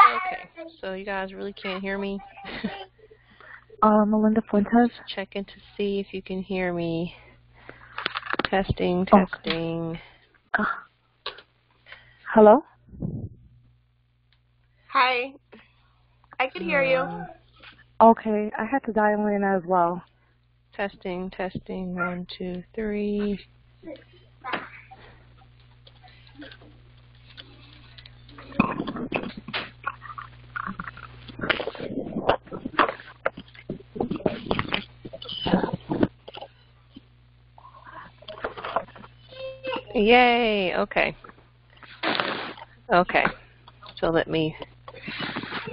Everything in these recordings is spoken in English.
Okay, so you guys really can't hear me? Melinda Fuentes. Checking to see if you can hear me. Testing, testing. Okay. Hello? Hi. I could hear you. Okay, I had to dial in as well. Testing, testing, 1, 2, 3. Yay, okay. Okay, so let me,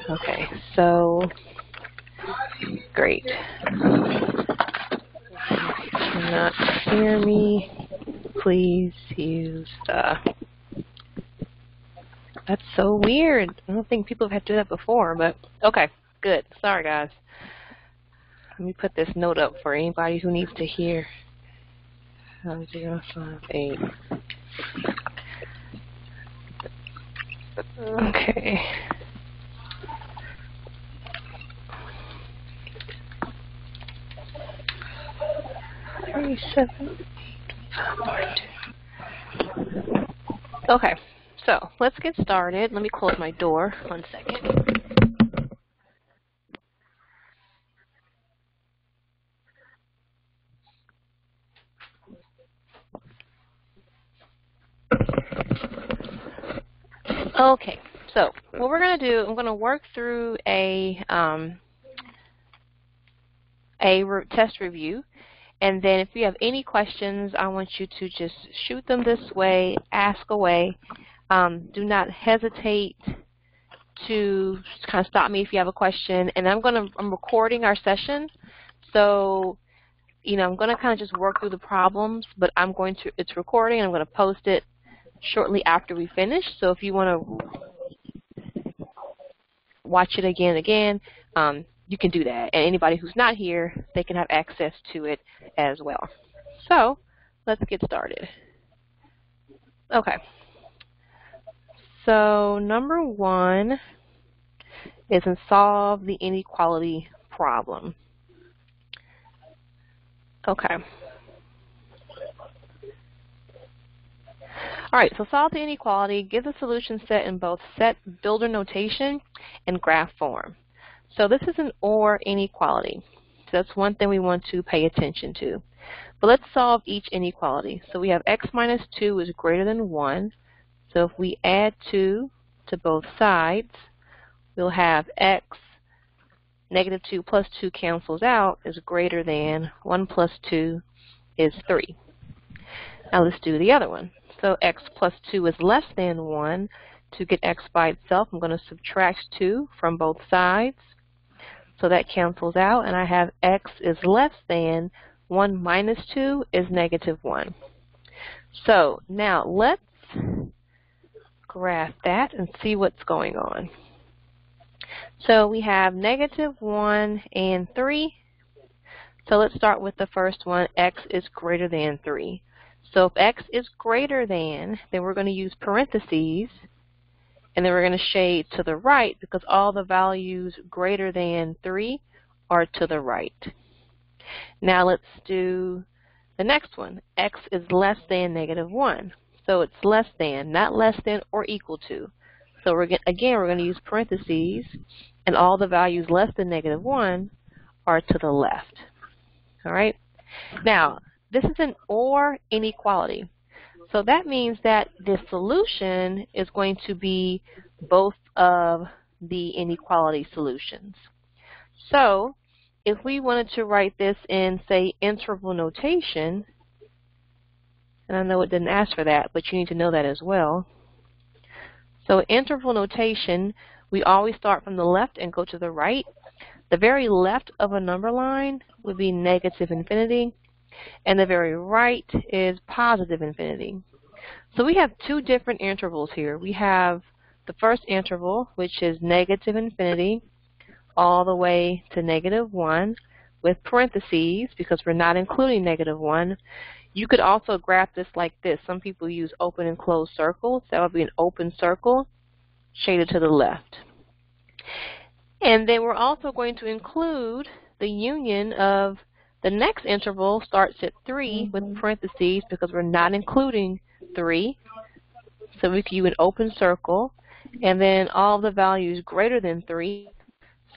okay, so, great. Cannot hear me, please use that's so weird. I don't think people have had to do that before, but okay, good. Sorry, guys. Let me put this note up for anybody who needs to hear. 058. Okay. Okay, so let's get started. Let me close my door 1 second. Okay, so what we're going to do, I'm going to work through a test review, and then if you have any questions, I want you to just shoot them this way, ask away. Do not hesitate to kind of stop me if you have a question. And I'm recording our session, so I'm going to kind of just work through the problems, but it's recording, and I'm going to post it shortly after we finish. So if you want to watch it again and again, you can do that. And anybody who's not here, they can have access to it as well. So let's get started. Okay. So number 1 is to solve the inequality problem. Okay. All right, so solve the inequality. Give the solution set in both set builder notation and graph form. So this is an OR inequality. So that's one thing we want to pay attention to. But let's solve each inequality. So we have x minus 2 is greater than 1. So if we add 2 to both sides, we'll have x, negative 2 plus 2 cancels out, is greater than 1 plus 2 is 3. Now let's do the other one. So x plus 2 is less than 1. To get x by itself, I'm going to subtract 2 from both sides. So that cancels out, and I have x is less than 1 minus 2 is negative 1. So now let's graph that and see what's going on. So we have negative 1 and 3. So let's start with the first one, x is greater than 3. So if x is greater than, then we're going to use parentheses, and then we're going to shade to the right because all the values greater than 3 are to the right. Now let's do the next one. X is less than negative 1. So it's less than, not less than or equal to. So we're going to use parentheses, and all the values less than negative 1 are to the left. All right? Now, this is an OR inequality. So that means that the solution is going to be both of the inequality solutions. So if we wanted to write this in, say, interval notation, and I know it didn't ask for that, but you need to know that as well. So interval notation, we always start from the left and go to the right. The very left of a number line would be negative infinity, and the very right is positive infinity. So we have two different intervals here. We have the first interval, which is negative infinity, all the way to negative 1, with parentheses, because we're not including negative 1. You could also graph this like this. Some people use open and closed circles. That would be an open circle shaded to the left. And then we're also going to include the union of the next interval starts at 3 with parentheses because we're not including 3. So we can use an open circle, and then all the values greater than 3.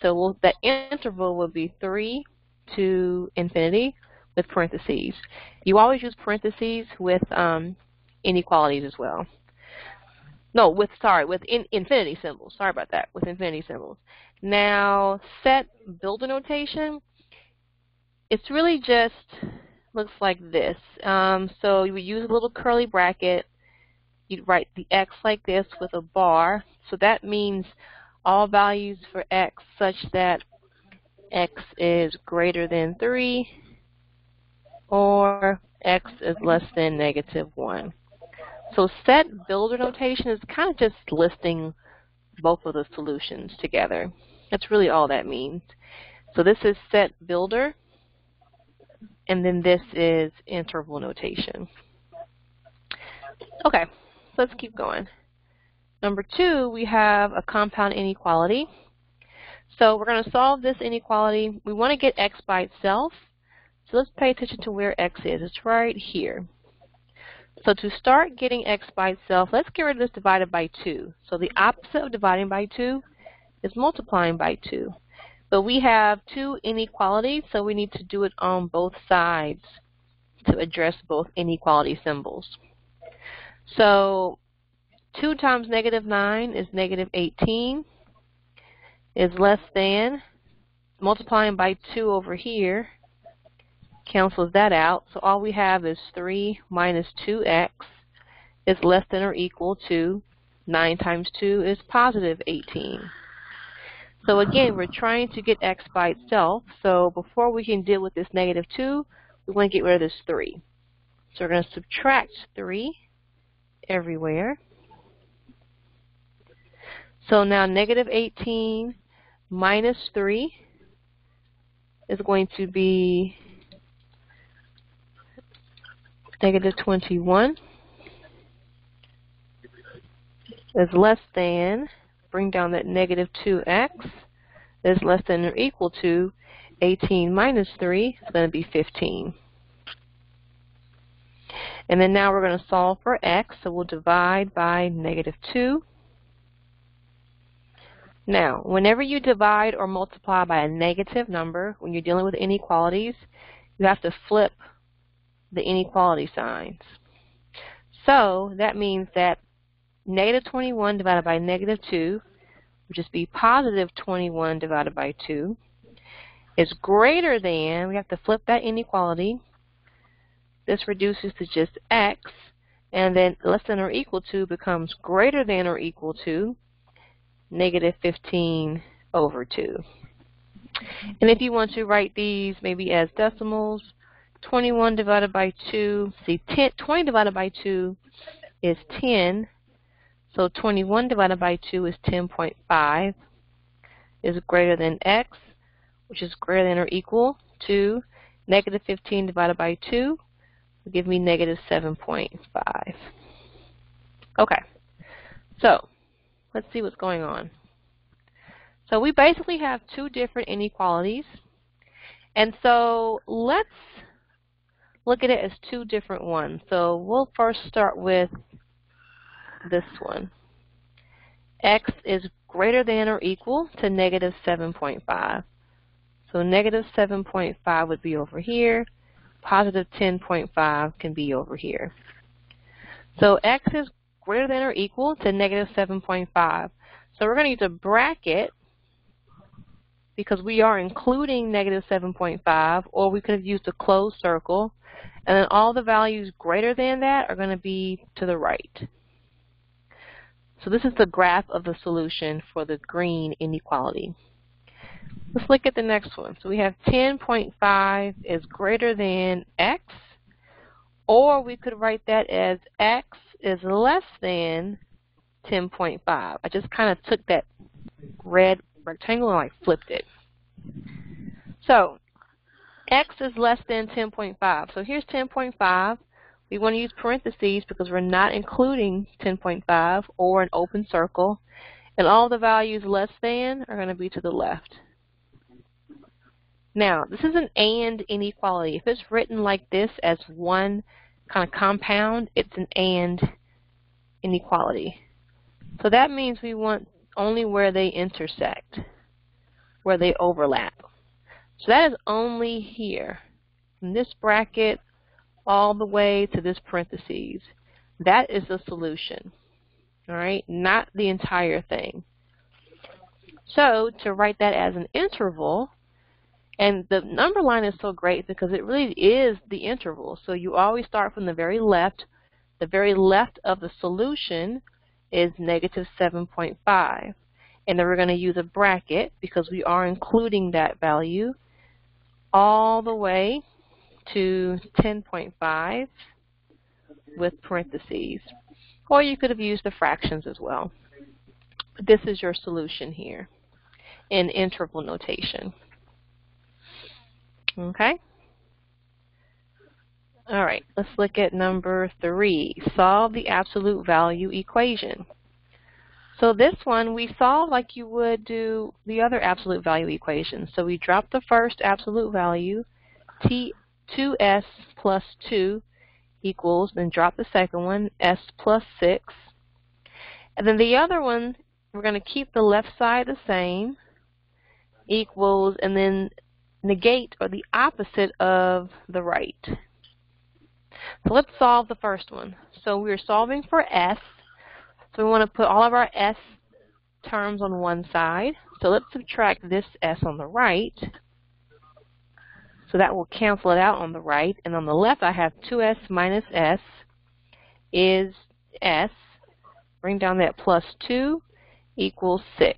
So that interval will be 3 to infinity with parentheses. You always use parentheses with inequalities as well. No, with infinity symbols. Sorry about that, with infinity symbols. Now, set builder notation, it's really just looks like this. So you would use a little curly bracket. You'd write the x like this with a bar. So that means all values for x such that x is greater than 3 or x is less than -1. So set builder notation is kind of just listing both of the solutions together. That's really all that means. So this is set builder, and then this is interval notation. Okay, so let's keep going. Number 2, we have a compound inequality. So we're going to solve this inequality. We want to get x by itself. So let's pay attention to where x is. It's right here. So to start getting x by itself, let's get rid of this divided by 2. So the opposite of dividing by 2 is multiplying by 2. But we have 2 inequalities, so we need to do it on both sides to address both inequality symbols. So 2 times -9 is -18, is less than, multiplying by 2 over here cancels that out. So all we have is 3 minus 2x is less than or equal to 9 times 2 is positive 18. So again, we're trying to get x by itself. So before we can deal with this -2, we want to get rid of this 3. So we're going to subtract 3 everywhere. So now -18 minus 3 is going to be -21 is less than, bring down that -2x, is less than or equal to 18 minus 3 is going to be 15. And then now we're going to solve for x, so we'll divide by -2. Now, whenever you divide or multiply by a negative number, when you're dealing with inequalities, you have to flip the inequality signs. So that means that -21 divided by -2 would just be positive 21 divided by 2 is greater than, we have to flip that inequality. This reduces to just x, and then less than or equal to becomes greater than or equal to -15 over 2. And if you want to write these maybe as decimals, 21 divided by 2, see 20 divided by 2 is 10, so 21 divided by 2 is 10.5, is greater than x, which is greater than or equal to -15 divided by 2 will give me -7.5. Okay, so let's see what's going on. So we basically have 2 different inequalities, and so let's look at it as 2 different ones. So we'll first start with this one. X is greater than or equal to -7.5. So -7.5 would be over here. Positive 10.5 can be over here. So x is greater than or equal to -7.5. So we're going to use a bracket because we are including -7.5, or we could have used a closed circle, and then all the values greater than that are going to be to the right. So this is the graph of the solution for the green inequality. Let's look at the next one. So we have 10.5 is greater than x, or we could write that as x is less than 10.5. I just kind of took that red rectangle and flipped it. So x is less than 10.5. So here's 10.5. We want to use parentheses because we're not including 10.5 or an open circle, and all the values less than are going to be to the left. Now, this is an and inequality. If it's written like this as one kind of compound, it's an and inequality. So that means we want only where they intersect, where they overlap. So that is only here, from this bracket all the way to this parentheses. That is the solution, all right, not the entire thing. So to write that as an interval, and the number line is so great because it really is the interval. So you always start from the very left. The very left of the solution is negative 7.5. And then we're going to use a bracket because we are including that value all the way to 10.5 with parentheses. Or you could have used the fractions as well. But this is your solution here in interval notation. Okay? All right, let's look at number 3. Solve the absolute value equation. So this one we solve like you would do the other absolute value equation. So we drop the first absolute value, 2s plus 2 equals, then drop the second one, s plus 6. And then the other one, we're going to keep the left side the same, equals, and then negate or the opposite of the right. So let's solve the first one. So we're solving for s. So we want to put all of our s terms on one side. So let's subtract this s on the right. So that will cancel it out on the right. And on the left I have 2s minus s is s. Bring down that plus 2 equals 6.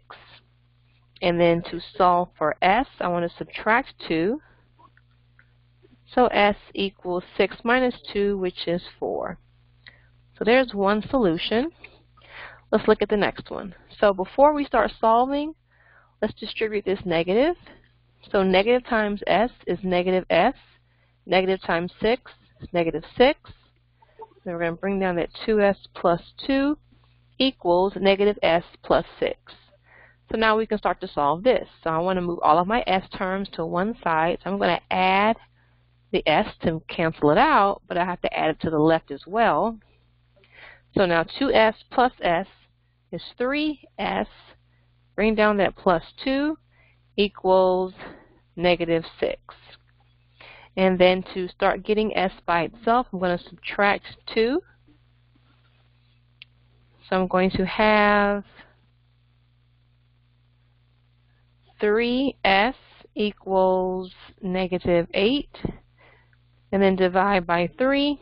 And then to solve for s, I want to subtract 2. So s equals 6 minus 2, which is 4. So there's one solution. Let's look at the next one. So before we start solving, let's distribute this negative. So negative times s is negative s. Negative times 6 is negative 6. Then we're going to bring down that 2s plus 2 equals negative s plus 6. So now we can start to solve this. So I want to move all of my s terms to one side. So I'm going to add the s to cancel it out, but I have to add it to the left as well. So now 2s plus s is 3s. Bring down that plus 2 equals negative 6. And then to start getting s by itself, I'm going to subtract 2. So I'm going to have 3s equals negative 8. And then divide by 3.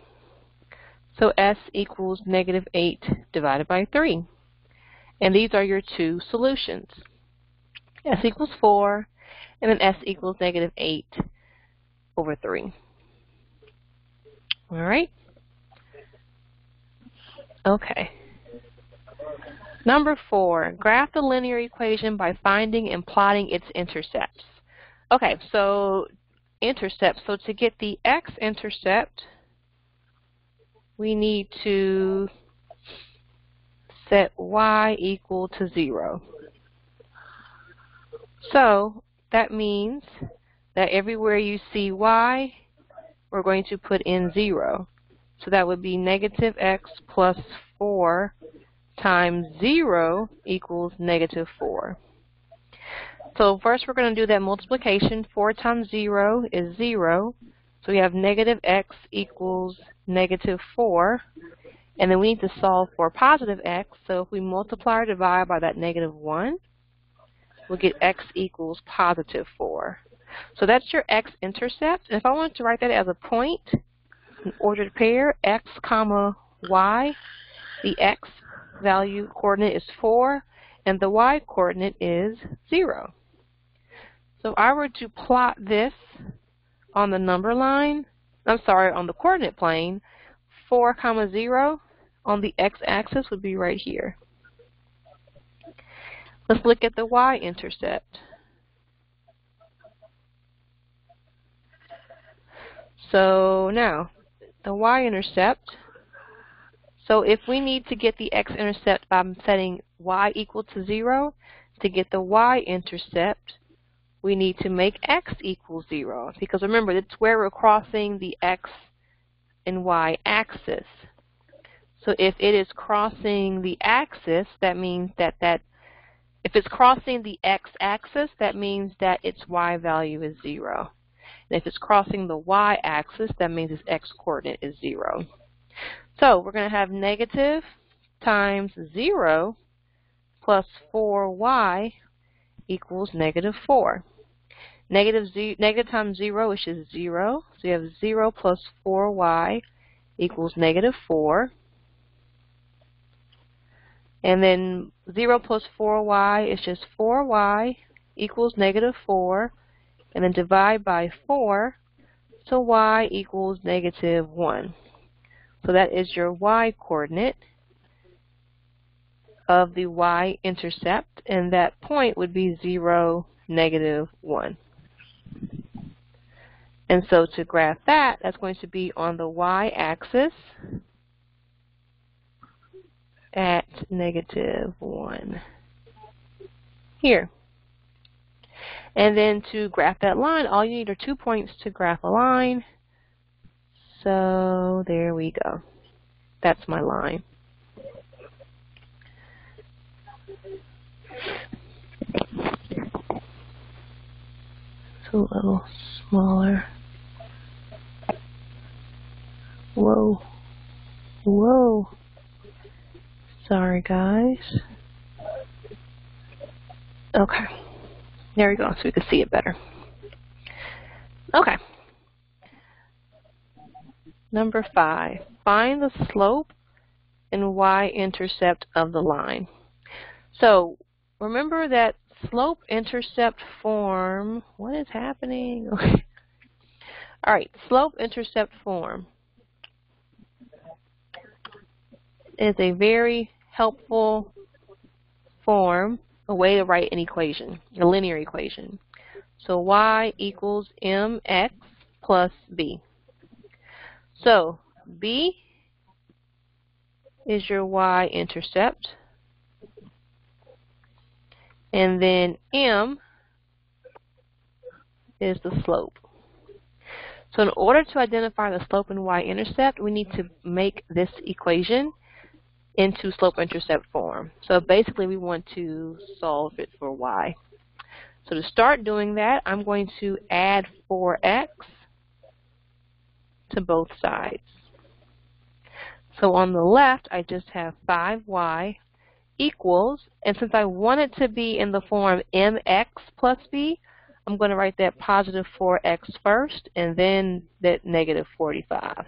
So s equals negative 8 divided by 3. And these are your two solutions. S equals 4, and then s equals negative 8 over 3. All right? Okay. Number 4, graph the linear equation by finding and plotting its intercepts. Okay, so intercept. So to get the x-intercept, we need to set y equal to 0. So that means that everywhere you see y, we're going to put in 0. So that would be negative x plus 4 times 0 equals negative 4. So first we're going to do that multiplication. 4 times 0 is 0. So we have negative x equals negative 4. And then we need to solve for positive x. So if we multiply or divide by that negative 1, we'll get x equals positive 4. So that's your x-intercept. And if I wanted to write that as a point, an ordered pair, x comma y, the x value coordinate is 4, and the y coordinate is 0. So if I were to plot this on the number line, on the coordinate plane, 4, 0 on the x-axis would be right here. Let's look at the y-intercept. So now, the y-intercept. So if we need to get the x-intercept by setting y equal to 0, to get the y-intercept, we need to make x equal 0. Because remember, that's where we're crossing the x and y axis. So if it is crossing the axis, that means that if it's crossing the x-axis, that means that its y value is 0. And if it's crossing the y-axis, that means its x-coordinate is 0. So we're going to have negative times 0 plus 4y equals negative 4. Negative times 0 is just 0. So you have 0 plus 4y equals negative 4. And then 0 plus 4y is just 4y equals negative 4. And then divide by 4, so y equals negative 1. So that is your y-coordinate of the y-intercept, and that point would be 0, negative 1. And so to graph that, that's going to be on the y-axis at negative 1 here. And then to graph that line, all you need are 2 points to graph a line. So there we go. That's my line. It's a little smaller. Whoa. Whoa. Sorry, guys. Okay. There we go, so we can see it better. Okay. Number 5, find the slope and y-intercept of the line. So remember that slope-intercept form, what is happening? Okay. All right, slope-intercept form is a very helpful form, a way to write an equation, a linear equation. So y equals mx plus b. So b is your y-intercept, and then m is the slope. So in order to identify the slope and y-intercept, we need to make this equation into slope-intercept form. So basically we want to solve it for y. So to start doing that, I'm going to add 4x to both sides. So on the left, I just have 5y equals, and since I want it to be in the form mx plus b, I'm going to write that positive 4x first, and then that negative 45.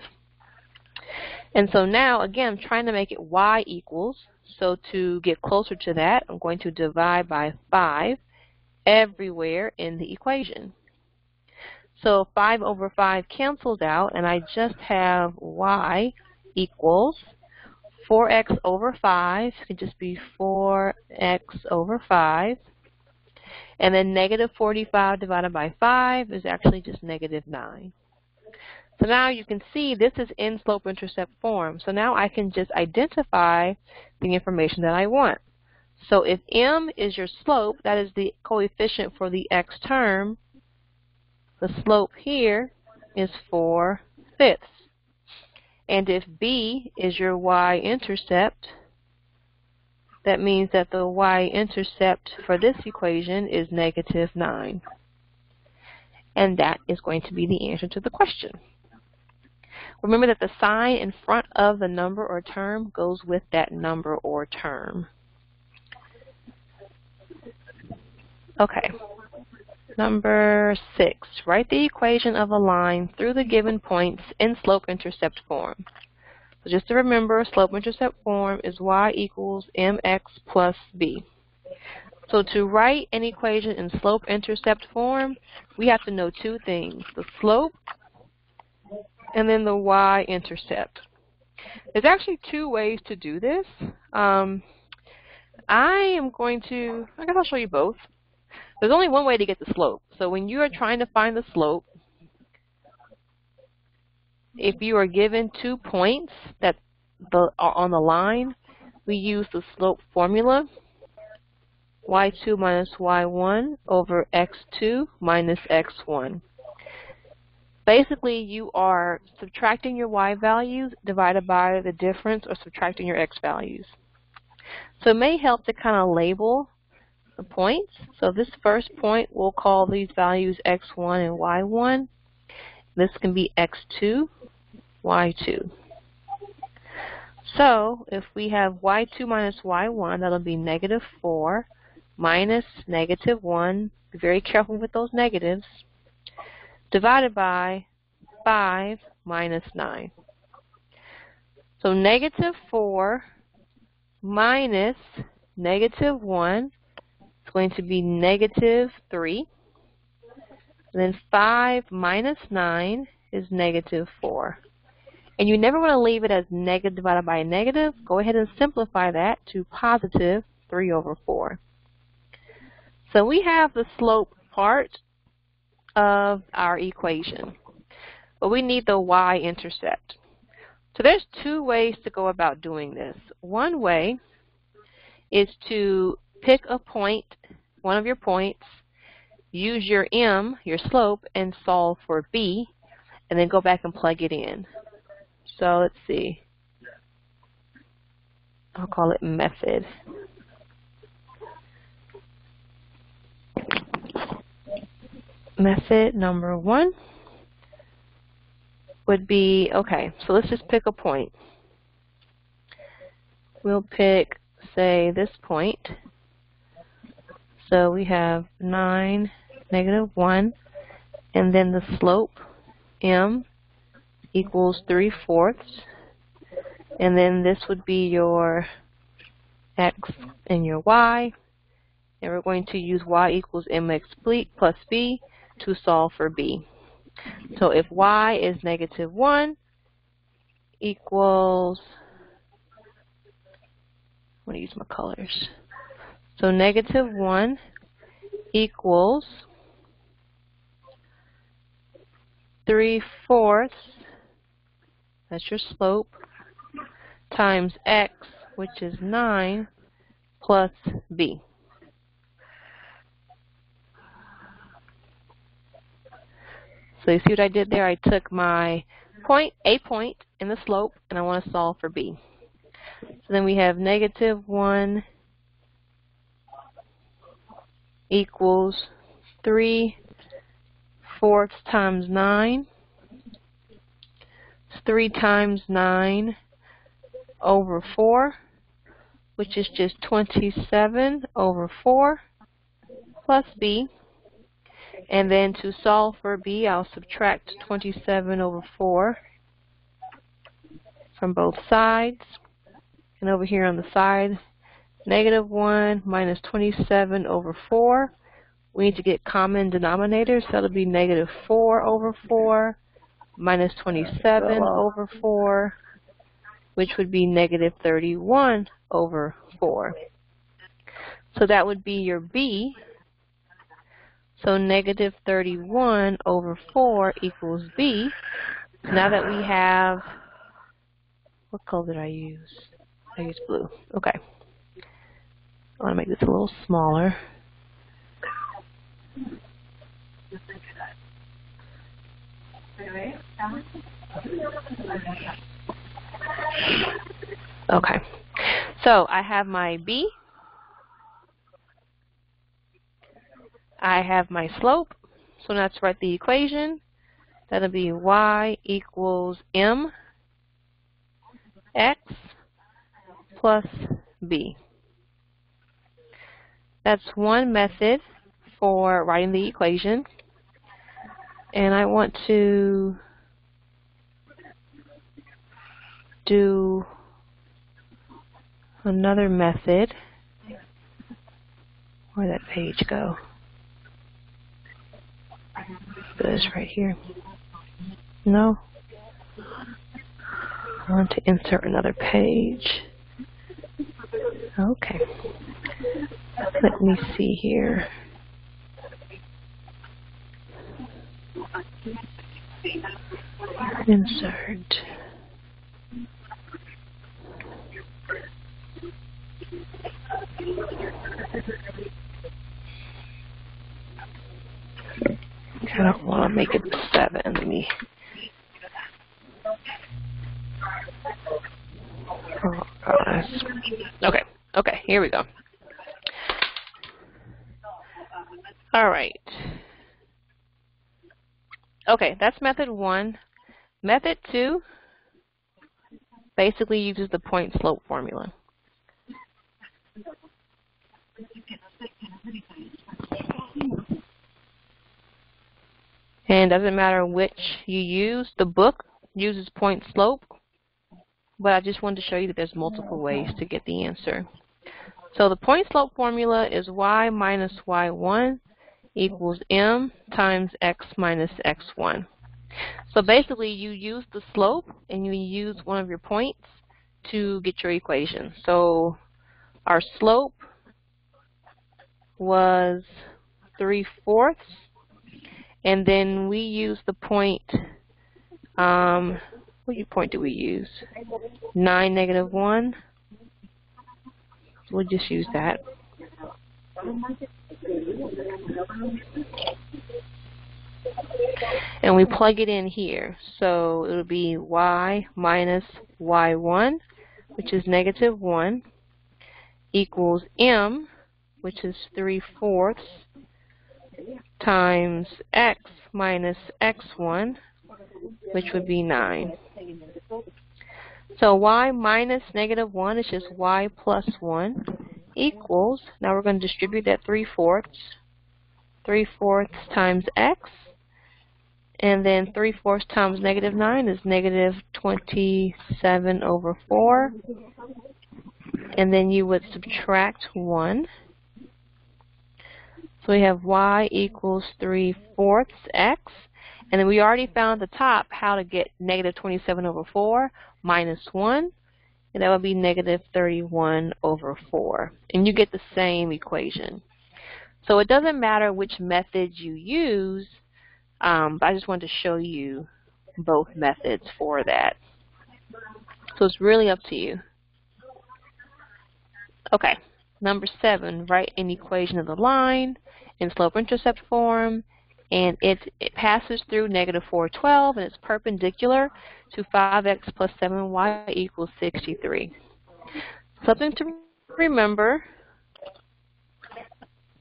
And so now, again, I'm trying to make it y equals. So to get closer to that, I'm going to divide by 5 everywhere in the equation. So 5 over 5 cancels out, and I just have y equals 4x over 5. It could just be 4x over 5. And then negative 45 divided by 5 is actually just negative 9. So now you can see this is in slope-intercept form. So now I can just identify the information that I want. So if m is your slope, that is the coefficient for the x term, the slope here is 4/5. And if b is your y-intercept, that means that the y-intercept for this equation is negative 9. And that is going to be the answer to the question. Remember that the sign in front of the number or term goes with that number or term. Okay. Number 6, write the equation of a line through the given points in slope-intercept form. So just to remember, slope-intercept form is y equals mx plus b. So to write an equation in slope-intercept form, we have to know two things, the slope and then the y-intercept. There's actually two ways to do this. I guess I'll show you both. There's only one way to get the slope. So when you are trying to find the slope, if you are given 2 points that are on the line, we use the slope formula, y2 minus y1 over x2 minus x1. Basically, you are subtracting your y values divided by the difference or subtracting your x values. So it may help to kind of label the points. So this first point, we'll call these values x1 and y1. This can be x2, y2. So if we have y2 minus y1, that'll be negative 4 minus negative 1. Be very careful with those negatives. Divided by 5 minus 9. So negative 4 minus negative 1 is going to be negative 3. And then 5 minus 9 is negative 4. And you never want to leave it as negative divided by a negative. Go ahead and simplify that to positive 3 over 4. So we have the slope part of our equation, but we need the y-intercept. So there's 2 ways to go about doing this. One way is to pick a point, one of your points, use your m, your slope, and solve for b, and then go back and plug it in. So let's see. I'll call it method. Method number 1 would be, okay, so let's just pick a point. We'll pick, say, this point. So we have 9, negative 1, and then the slope, m, equals 3/4. And then this would be your x and your y. And we're going to use y equals mx plus b to solve for b. So if y is negative 1 equals, I'm going to use my colors. So negative 1 equals 3/4, that's your slope, times x, which is 9, plus b. So you see what I did there? I took my point, a point in the slope, and I want to solve for b. So then we have negative 1 equals 3/4 times 9. It's 3 times 9 over 4, which is just 27 over 4 plus b. And then to solve for b, I'll subtract 27 over 4 from both sides. And over here on the side, negative 1 minus 27 over 4. We need to get common denominators, so that'll be negative 4 over 4 minus 27 over 4, which would be negative 31 over 4. So that would be your b. So negative 31 over 4 equals b. Now that we have, what color did I use? I used blue. Okay. I want to make this a little smaller. Okay. So I have my b. I have my slope. So now let's write the equation. That'll be y equals m x plus b. That's one method for writing the equation. And I want to do another method. Where'd that page go? This right here. No. I want to insert another page. Okay. Let me see here. Insert. I don't want to make it 7. Let me. Oh, gosh. Okay, here we go. All right. Okay, that's method 1. Method 2 basically uses the point slope formula. And it doesn't matter which you use. The book uses point slope, but I just wanted to show you that there's multiple ways to get the answer. So the point slope formula is y minus y1 equals m times x minus x1. So basically you use the slope and you use one of your points to get your equation. So our slope was 3/4, and then we use the point, what point do we use? 9, -1. We'll just use that. And we plug it in here. So it'll be y minus y1, which is -1, equals m, which is 3/4, times x minus x1, which would be 9. So y minus -1 is just y plus 1 equals, now we're going to distribute that 3/4. 3/4 times x, and then 3/4 times -9 is -27/4. And then you would subtract 1. So we have y equals 3/4 x. And then we already found at the top how to get -27/4 minus 1. And that would be -31/4. And you get the same equation. So it doesn't matter which method you use, but I just wanted to show you both methods for that. So it's really up to you. Okay, number 7, write an equation of the line in slope-intercept form, and it passes through -412, and it's perpendicular to 5x plus 7y equals 63. Something to remember,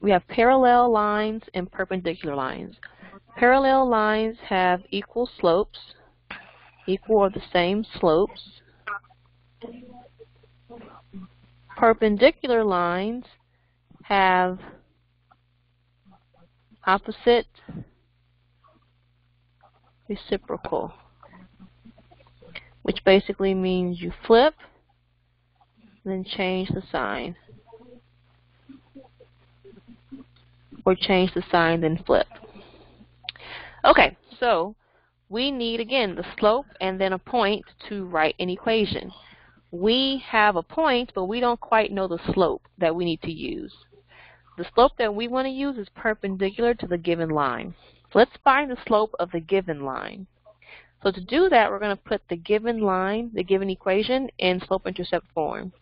we have parallel lines and perpendicular lines. Parallel lines have equal slopes, equal or the same slopes. Perpendicular lines have opposite reciprocal, which basically means you flip, then change the sign. Or change the sign, then flip. Okay, so we need, again, the slope and then a point to write an equation. We have a point, but we don't quite know the slope that we need to use. The slope that we want to use is perpendicular to the given line. So let's find the slope of the given line. So to do that, we're going to put the given line, the given equation, in slope-intercept form.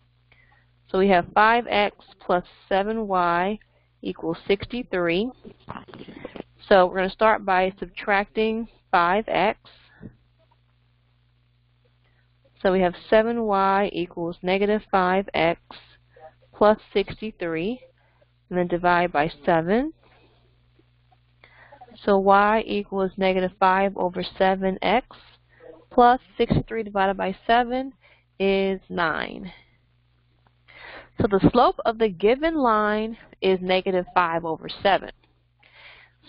So we have 5x plus 7y equals 63. So we're going to start by subtracting 5x. So we have 7y equals -5x plus 63, and then divide by 7. So y equals -5/7x plus 63 divided by 7 is 9. So the slope of the given line is -5/7.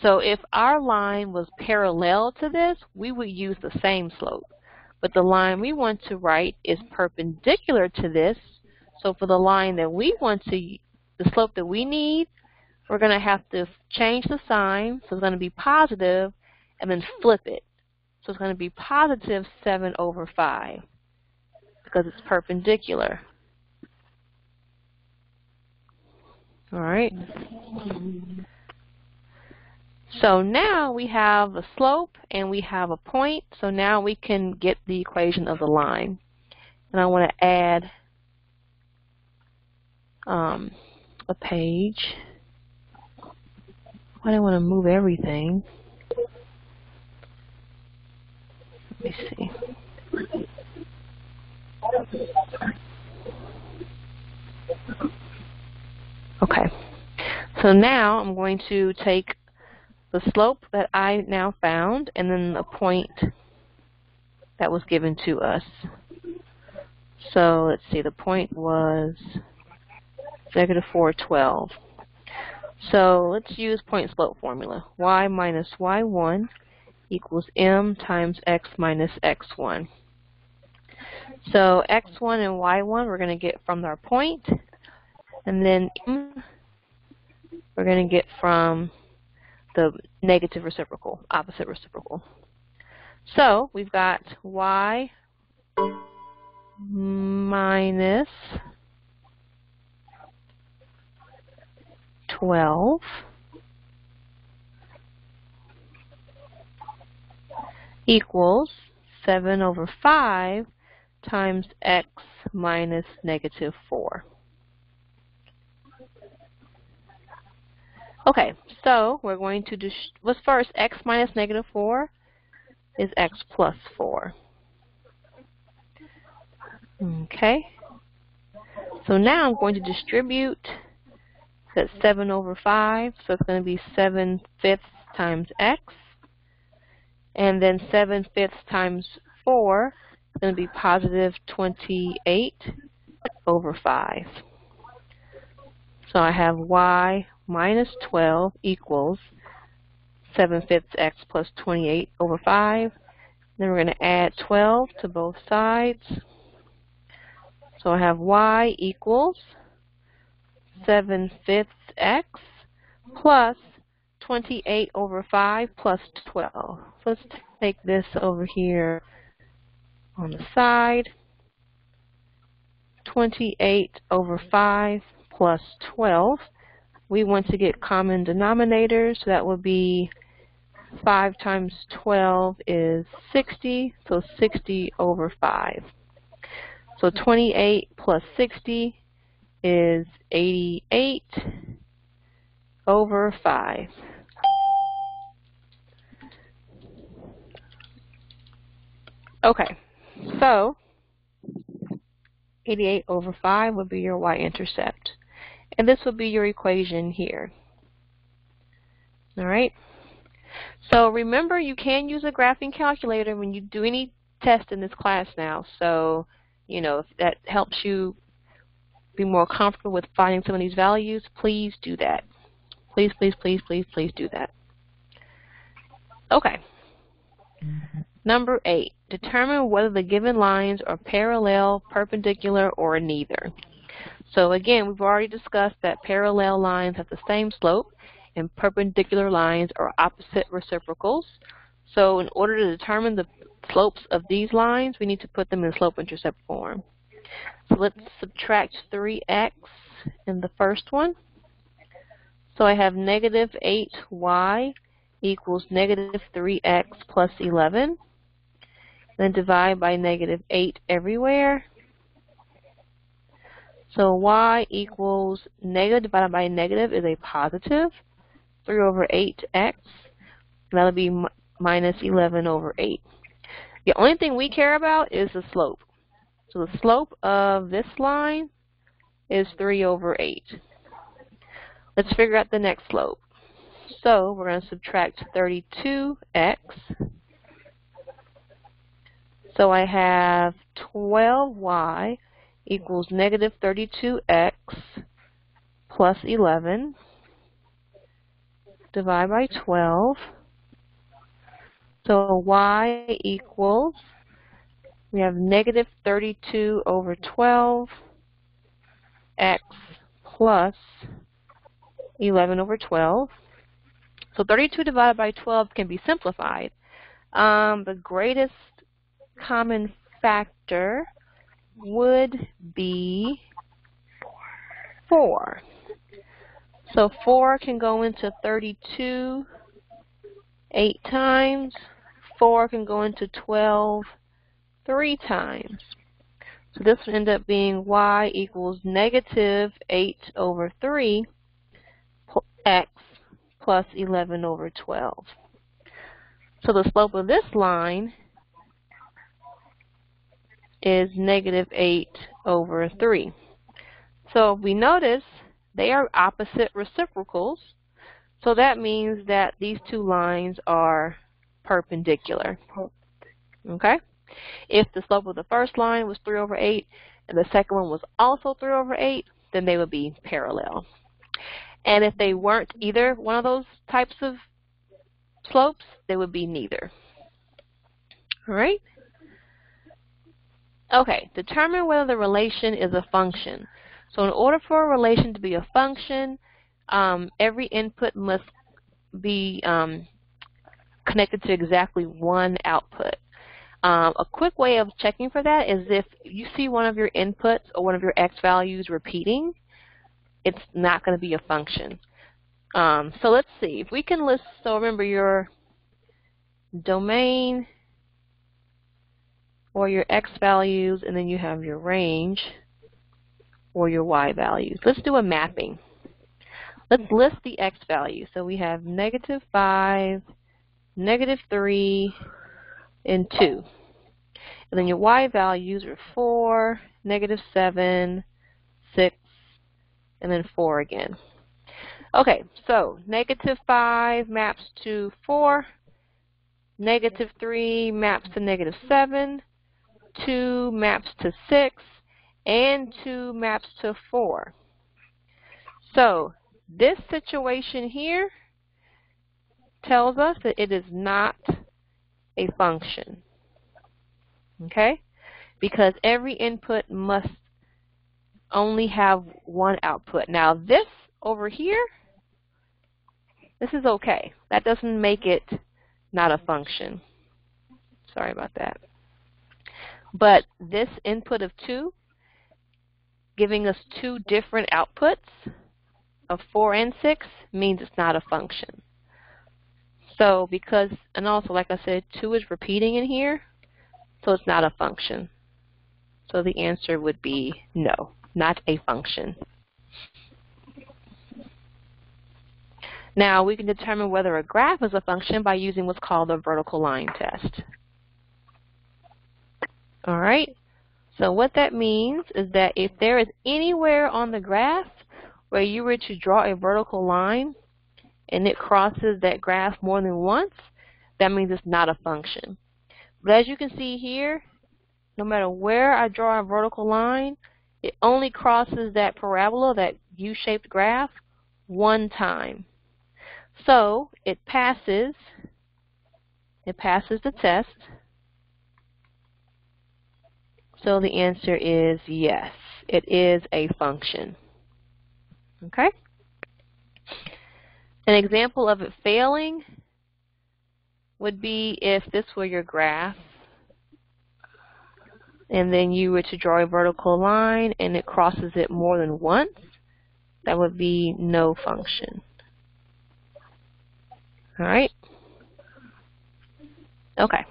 So if our line was parallel to this, we would use the same slope. But the line we want to write is perpendicular to this. So for the line that we want to, the slope that we need, we're going to have to change the sign. So it's going to be positive, and then flip it. So it's going to be positive 7/5 because it's perpendicular. All right. So now we have a slope and we have a point, so now we can get the equation of the line. And I want to add a page. I don't want to move everything. Let me see. Okay. So now I'm going to take the slope that I now found and then the point that was given to us. So let's see, the point was -412. So let's use point slope formula. Y minus y1 equals m times x minus x1. So x1 and y1 we're going to get from our point, and then m we're going to get from the negative reciprocal, opposite reciprocal. So we've got y minus 12 equals 7/5 times x minus -4. Okay, so we're going to do, what's first? X minus -4 is x plus 4. Okay, so now I'm going to distribute that 7/5, so it's going to be 7/5 times x, and then 7/5 times 4 is going to be positive 28/5. So I have y minus 12 equals 7/5 x plus 28/5. Then we're going to add 12 to both sides. So I have y equals 7/5 x plus 28/5 plus 12. So let's take this over here on the side. 28/5 plus 12. We want to get common denominators, so that would be 5 times 12 is 60, so 60/5. So 28 plus 60 is 88/5. Okay, so 88/5 would be your y-intercept. And this would be your equation here. All right. So remember, you can use a graphing calculator when you do any test in this class now. So, you know, if that helps you be more comfortable with finding some of these values, please do that. Please, please, please, please, please do that. Okay. Number 8, determine whether the given lines are parallel, perpendicular, or neither. So again, we've already discussed that parallel lines have the same slope and perpendicular lines are opposite reciprocals. So in order to determine the slopes of these lines, we need to put them in slope-intercept form. So let's subtract 3x in the first one. So I have -8y equals -3x plus 11. Then divide by -8 everywhere. So y equals negative divided by negative is a positive, 3/8x. That'll be minus 11/8. The only thing we care about is the slope. So the slope of this line is 3/8. Let's figure out the next slope. So we're going to subtract 32x. So I have 12y equals -32x plus 11. Divide by 12. So y equals, we have -32/12 x plus 11/12. So 32 divided by 12 can be simplified. The greatest common factor would be 4. So 4 can go into 32 8 times. 4 can go into 12 3 times. So this will end up being y equals negative 8 over 3 x plus 11 over 12. So the slope of this line is negative 8 over 3. So we notice they are opposite reciprocals. So that means that these two lines are perpendicular. Okay? If the slope of the first line was 3 over 8 and the second one was also 3 over 8, then they would be parallel. And if they weren't either one of those types of slopes, they would be neither. All right? Okay, determine whether the relation is a function. So in order for a relation to be a function, every input must be connected to exactly one output. A quick way of checking for that is if you see one of your inputs or one of your x values repeating, it's not going to be a function. So let's see. If we can list, so remember your domain or your x values, and then you have your range or your y values. Let's do a mapping. Let's list the x values. So we have -5, -3, and 2. And then your y values are 4, -7, 6, and then 4 again. Okay, so -5 maps to 4, -3 maps to -7, 2 maps to 6, and 2 maps to 4. So this situation here tells us that it is not a function. Okay? Because every input must only have one output. Now this over here, this is okay. That doesn't make it not a function. Sorry about that. But this input of 2, giving us 2 different outputs of 4 and 6, means it's not a function. So because, and also like I said, 2 is repeating in here, so it's not a function. So the answer would be no, not a function. Now we can determine whether a graph is a function by using what's called the vertical line test. All right, so what that means is that if there is anywhere on the graph where you were to draw a vertical line and it crosses that graph more than once, that means it's not a function. But as you can see here, no matter where I draw a vertical line, it only crosses that parabola, that U-shaped graph, one time. So it passes the test. So the answer is yes, it is a function. Okay? An example of it failing would be if this were your graph and then you were to draw a vertical line and it crosses it more than once. That would be no function. All right? Okay.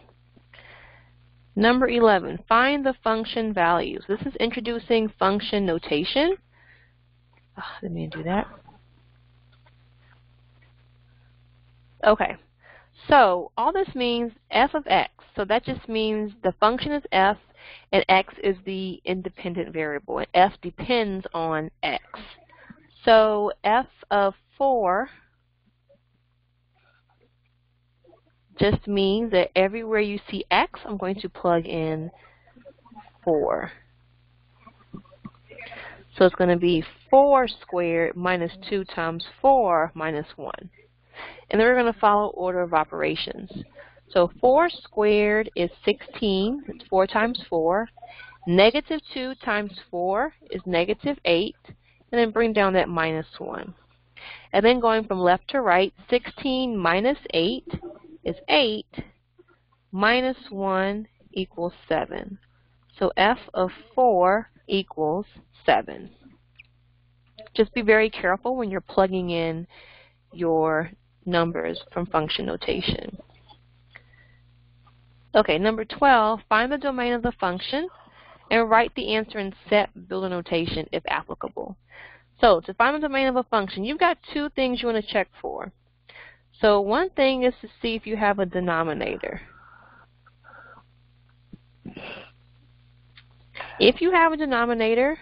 Number 11, find the function values. This is introducing function notation. Let me do that. Okay, so all this means f of x. So that just means the function is f and x is the independent variable. And f depends on x. So f of 4 just means that everywhere you see x, I'm going to plug in 4. So it's going to be 4 squared minus 2 times 4 minus 1. And then we're going to follow order of operations. So 4 squared is 16. It's 4 times 4. Negative 2 times 4 is negative 8. And then bring down that minus 1. And then going from left to right, 16 minus 8 is 8. Minus 1 equals 7. So f of 4 equals 7. Just be very careful when you're plugging in your numbers from function notation. Okay, number 12, find the domain of the function and write the answer in set builder notation if applicable. So to find the domain of a function, you've got two things you want to check for. So one thing is to see if you have a denominator. If you have a denominator,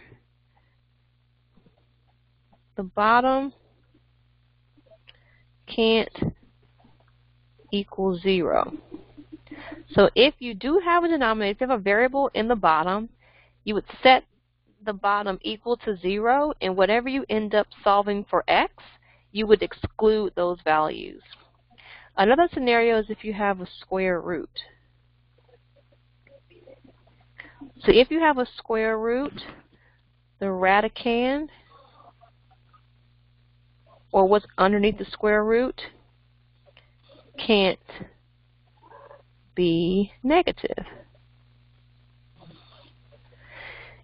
the bottom can't equal 0. So if you do have a denominator, if you have a variable in the bottom, you would set the bottom equal to 0, and whatever you end up solving for x, you would exclude those values. Another scenario is if you have a square root. So if you have a square root, the radicand, or what's underneath the square root, can't be negative.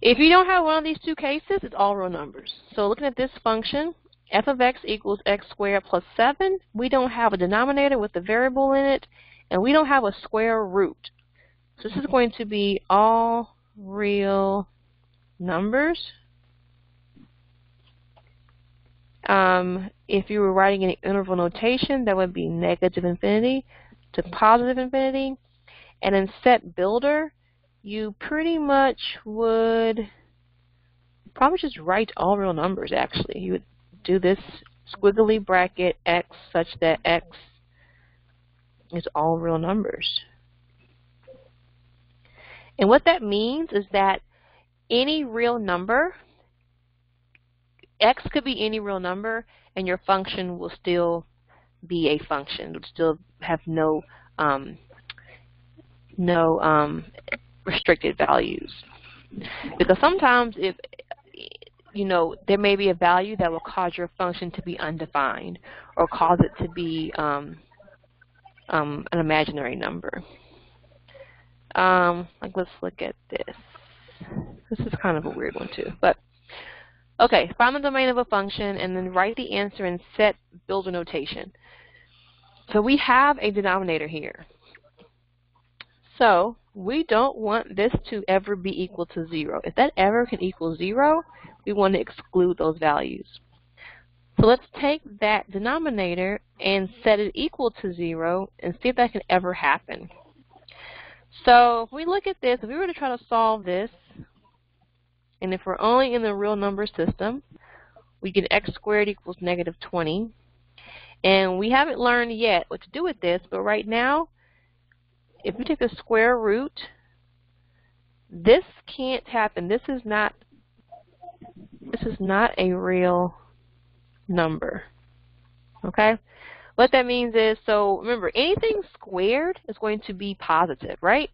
If you don't have one of these two cases, it's all real numbers. So looking at this function, f of x equals x squared plus 7, we don't have a denominator with a variable in it, and we don't have a square root. So this is going to be all real numbers. If you were writing an interval notation, that would be negative infinity to positive infinity. And in set builder, you pretty much would probably just write all real numbers, actually. You would do this squiggly bracket x such that x is all real numbers. And what that means is that any real number, x could be any real number, and your function will still be a function. It will still have no restricted values. Because sometimes if, there may be a value that will cause your function to be undefined or cause it to be an imaginary number. Like, let's look at this. This is kind of a weird one too. But okay, find the domain of a function and then write the answer in set builder notation. So we have a denominator here. So we don't want this to ever be equal to 0. If that ever can equal 0, we want to exclude those values. So let's take that denominator and set it equal to 0 and see if that can ever happen. So if we look at this, if we were to try to solve this, and if we're only in the real number system, we get x squared equals negative 20. And we haven't learned yet what to do with this, but right now, if we take the square root, this can't happen. This is not a real number. Okay? What that means is, so remember, anything squared is going to be positive, right?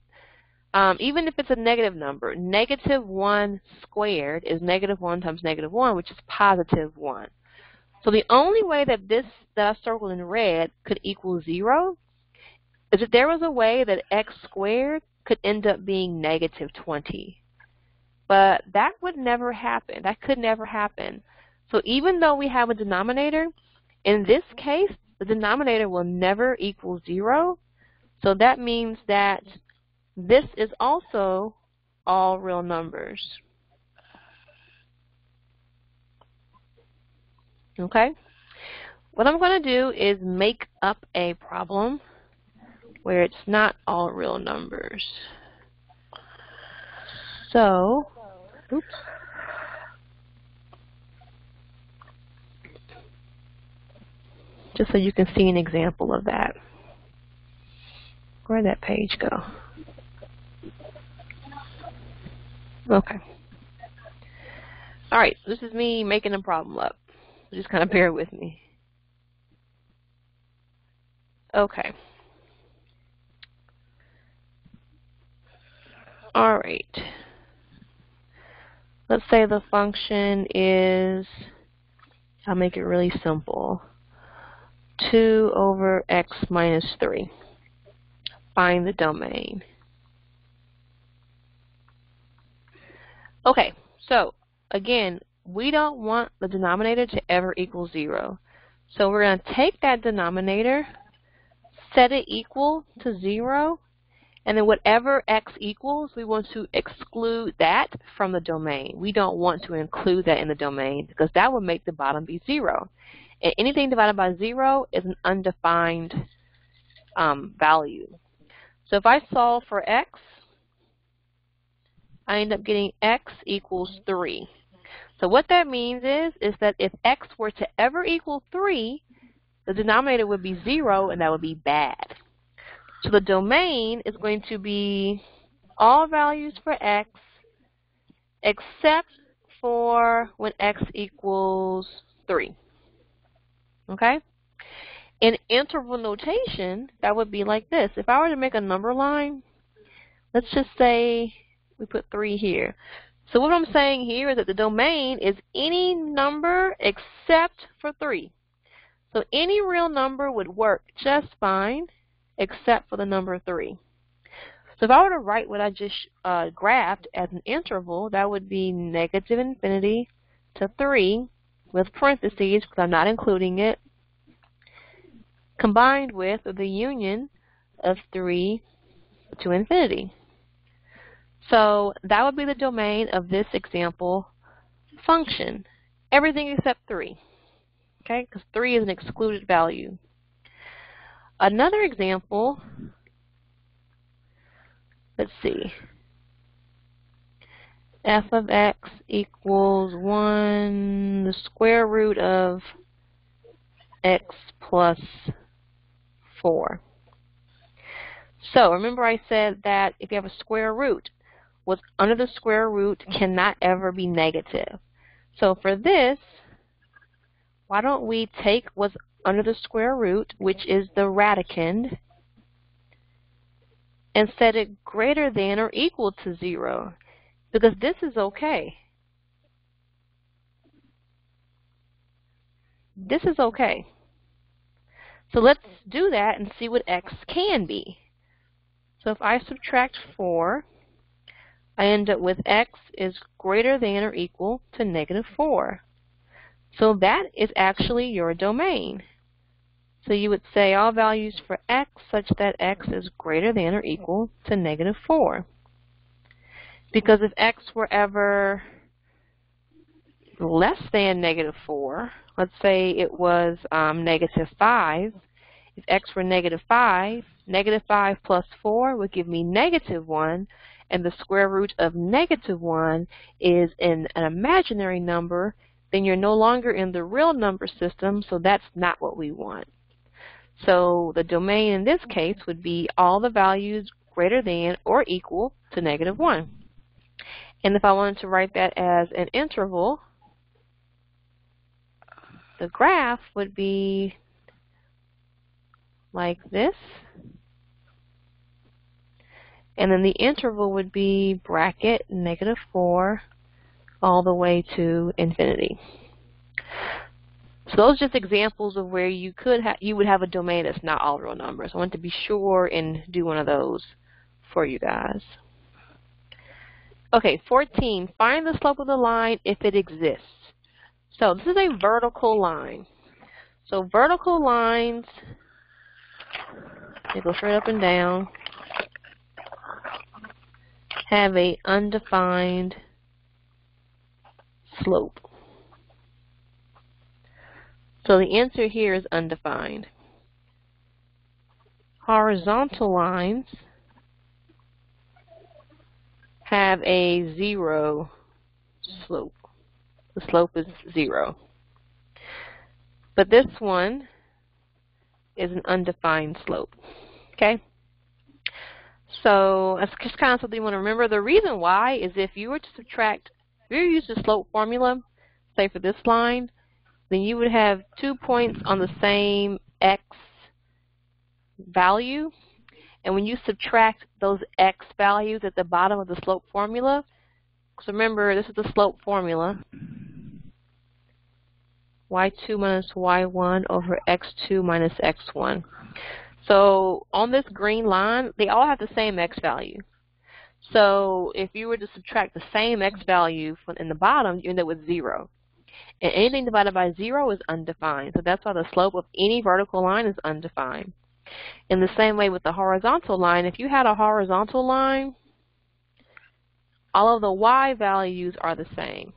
Even if it's a negative number, negative 1 squared is negative 1 times negative 1, which is positive 1. So the only way that this that I circled in red could equal 0 is if there was a way that x squared could end up being negative 20. But that would never happen. That could never happen. So even though we have a denominator, in this case, the denominator will never equal 0. So that means that this is also all real numbers. Okay? What I'm going to do is make up a problem where it's not all real numbers. So, oops. Just so you can see an example of that. Where'd that page go? Okay. All right, this is me making a problem up. Just kind of bear with me. Okay. All right. Let's say the function is, I'll make it really simple, 2 over x minus 3. Find the domain. Okay, so again, we don't want the denominator to ever equal 0. So we're going to take that denominator, set it equal to 0, and then whatever x equals, we want to exclude that from the domain. We don't want to include that in the domain because that would make the bottom be 0. And anything divided by 0 is an undefined value. So if I solve for x, I end up getting x equals 3. So what that means is that if x were to ever equal 3, the denominator would be 0, and that would be bad. So the domain is going to be all values for x except for when x equals 3. Okay? In interval notation, that would be like this. If I were to make a number line, let's just say we put 3 here. So what I'm saying here is that the domain is any number except for 3. So any real number would work just fine except for the number 3. So if I were to write what I just graphed as an interval, that would be negative infinity to 3 with parentheses because I'm not including it, combined with the union of 3 to infinity. So that would be the domain of this example function. Everything except 3. Okay, because 3 is an excluded value. Another example, let's see. F of x equals 1, the square root of x plus 4. So remember I said that if you have a square root, what's under the square root cannot ever be negative. So for this, why don't we take what's under the square root, which is the radicand, and set it greater than or equal to 0, because this is okay. This is okay. So let's do that and see what x can be. So if I subtract 4, I end up with x is greater than or equal to negative 4. So that is actually your domain. So you would say all values for x such that x is greater than or equal to negative 4. Because if x were ever less than negative 4, let's say it was negative 5, if x were negative 5, negative 5 plus 4 would give me negative 1, and the square root of negative 1 is an imaginary number, then you're no longer in the real number system, so that's not what we want. So the domain in this case would be all the values greater than or equal to negative 1. And if I wanted to write that as an interval, the graph would be like this. And then the interval would be bracket negative 4 all the way to infinity. So those are just examples of where you would have a domain that's not all real numbers. I want to be sure and do one of those for you guys. Okay, 14. Find the slope of the line if it exists. So this is a vertical line. So vertical lines, they go straight up and down, have a undefined slope. So the answer here is undefined. Horizontal lines have a 0 slope. The slope is 0. But this one is an undefined slope. Okay? So that's just kind of something you want to remember. The reason why is if you were to subtract, if you use the slope formula, say for this line, then you would have 2 points on the same x value. And when you subtract those x values at the bottom of the slope formula, so remember this is the slope formula, y2 minus y1 over x2 minus x1. So on this green line, they all have the same x value. So if you were to subtract the same x value in the bottom, you end up with 0. And anything divided by 0 is undefined. So that's why the slope of any vertical line is undefined. In the same way with the horizontal line, if you had a horizontal line, all of the y values are the same.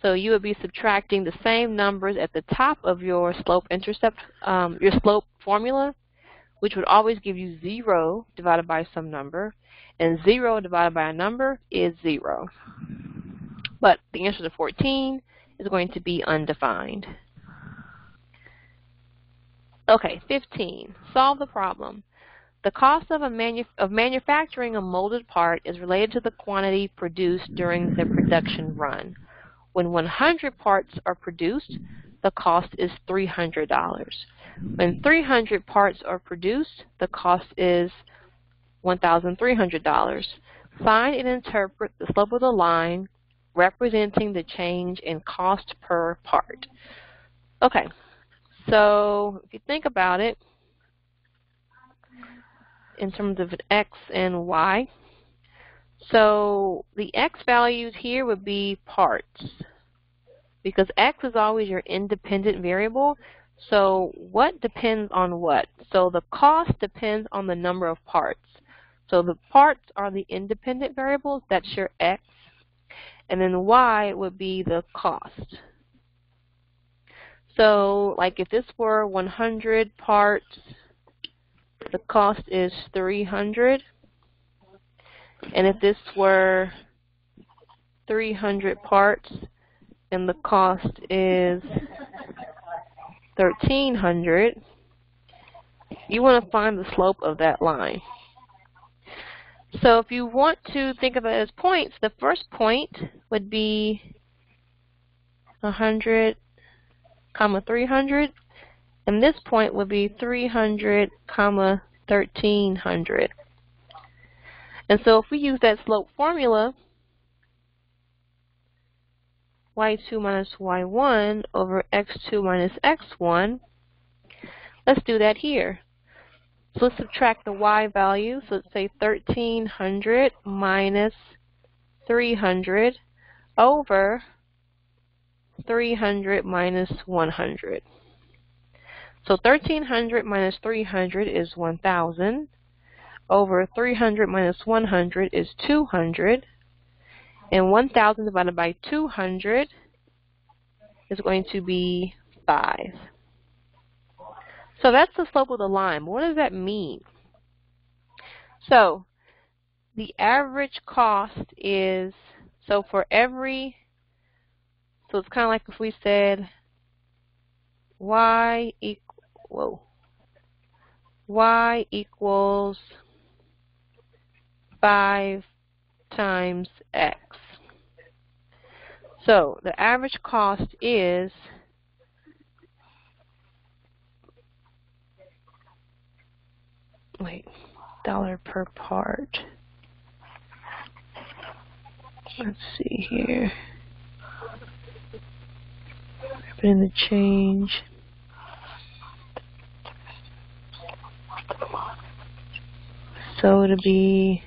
So you would be subtracting the same numbers at the top of your slope-intercept, your slope formula, which would always give you 0 divided by some number, and 0 divided by a number is 0. But the answer to 14 is going to be undefined. Okay, 15. Solve the problem. The cost of manufacturing a molded part is related to the quantity produced during the production run. When 100 parts are produced, the cost is $300. When 300 parts are produced, the cost is $1,300. Find and interpret the slope of the line representing the change in cost per part. Okay, so if you think about it in terms of x and y, so the x values here would be parts, because x is always your independent variable. So what depends on what? So the cost depends on the number of parts. So the parts are the independent variables, that's your x, and then y would be the cost. So like if this were 100 parts, the cost is 300. And if this were 300 parts, and the cost is 1,300, you want to find the slope of that line. So if you want to think of it as points, the first point would be 100, 300, and this point would be 300, 1,300. And so if we use that slope formula, y2 minus y1 over x2 minus x1, let's do that here. So let's subtract the y value. So let's say 1,300 minus 300 over 300 minus 100. So 1,300 minus 300 is 1,000. Over 300 minus 100 is 200. And 1,000 divided by 200 is going to be 5. So that's the slope of the line. What does that mean? So the average cost is, so for every, so it's kind of like if we said y equals 5 times x. So the average cost is dollar per part. Let's see here. Put in the change. So it'll be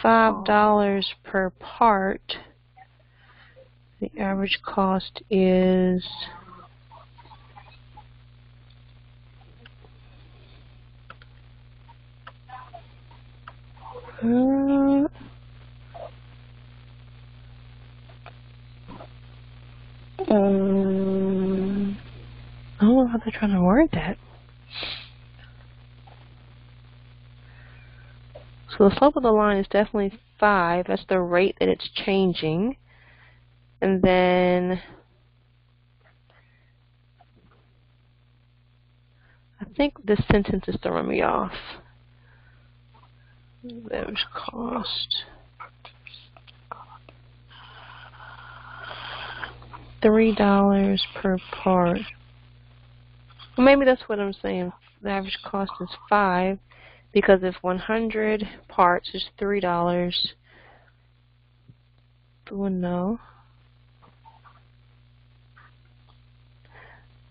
$5 per part. The average cost is I don't know how they're trying to word that. So the slope of the line is definitely 5. That's the rate that it's changing. And then I think this sentence is throwing me off. Average cost. $3 per part. Well, maybe that's what I'm saying. The average cost is 5, because if 100 parts is $3, well, no.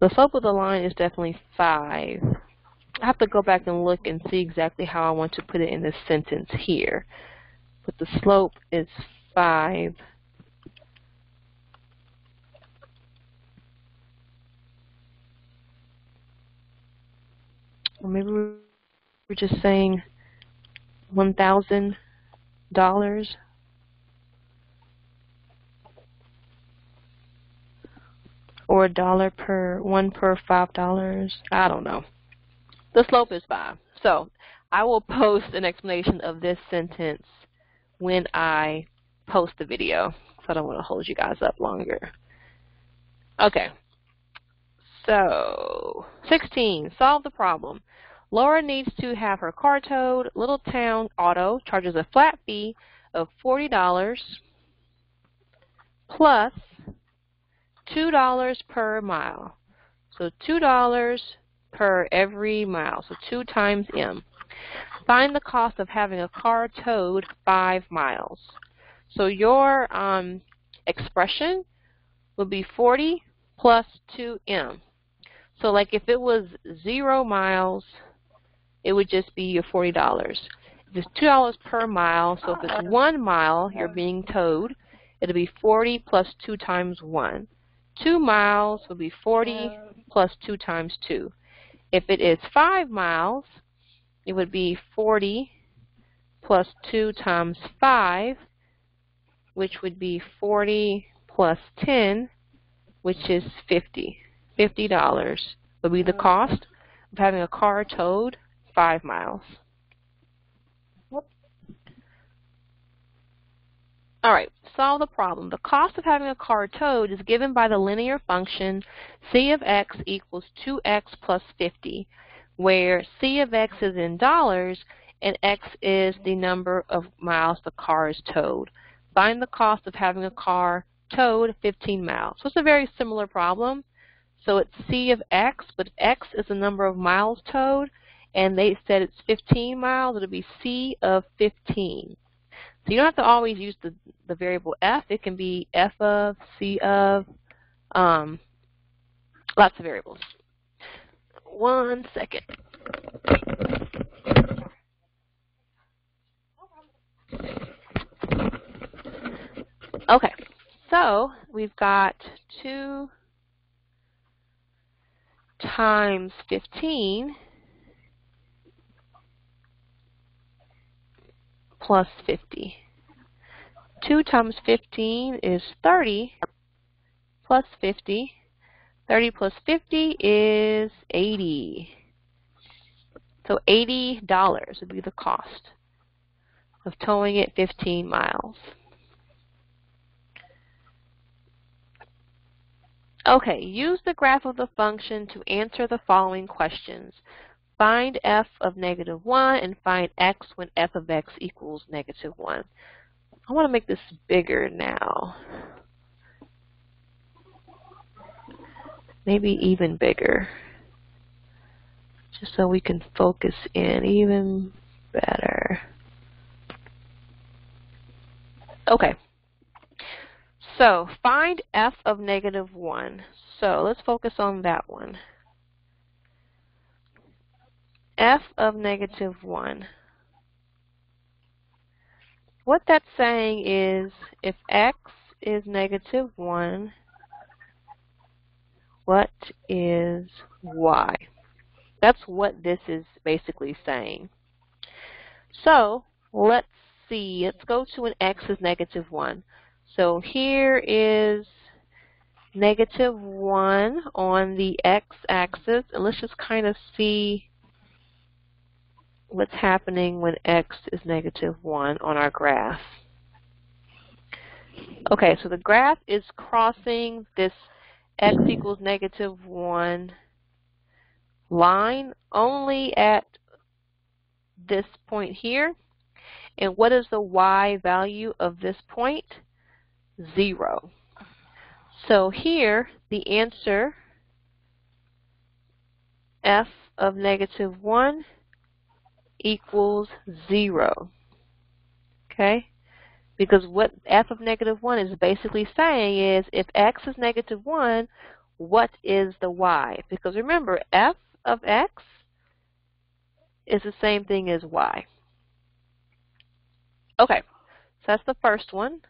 The slope of the line is definitely 5. I have to go back and look and see exactly how I want to put it in this sentence here. But the slope is 5 Or maybe we're just saying $1,000. Or one per $5. I don't know. The slope is 5. So I will post an explanation of this sentence when I post the video. So I don't want to hold you guys up longer. Okay. So 16, solve the problem. Laura needs to have her car towed. Little Town Auto charges a flat fee of $40 plus $2 per mile. So $2 per every mile. So 2 times M. Find the cost of having a car towed 5 miles. So your expression would be 40 plus 2M. So like if it was 0 miles, it would just be your $40. If it's $2 per mile, so if it's 1 mile you're being towed, it'll be 40 plus 2 times 1. 2 miles will be 40 plus 2 times 2. If it is 5 miles, it would be 40 plus 2 times 5, which would be 40 plus 10, which is 50. $50 would be the cost of having a car towed 5 miles. All right, solve the problem. The cost of having a car towed is given by the linear function c of x equals 2x plus 50, where c of x is in dollars and x is the number of miles the car is towed. Find the cost of having a car towed 15 miles. So it's a very similar problem. So it's c of x, but x is the number of miles towed, and they said it's 15 miles. It'll be c of 15. So you don't have to always use the variable f. It can be f of, c of, lots of variables. 1 second. Okay, so we've got 2 times 15 plus 50. 2 times 15 is 30 plus 50. 30 plus 50 is 80. So $80 would be the cost of towing it 15 miles. Okay, use the graph of the function to answer the following questions. Find f of -1 and find x when f of x equals -1. I want to make this bigger now. Maybe even bigger. Just so we can focus in even better. Okay. So find f of -1. So let's focus on that one. F of -1. What that's saying is if x is -1, what is y? That's what this is basically saying. So let's see. Let's go to an x is -1. So here is -1 on the x-axis, and let's just kind of see what's happening when x is -1 on our graph. Okay, so the graph is crossing this x equals -1 line only at this point here. And what is the y value of this point? 0. So here, the answer, f of -1 equals 0. Okay? Because what f of -1 is basically saying is if x is -1, what is the y? Because remember, f of x is the same thing as y. Okay, so that's the first one.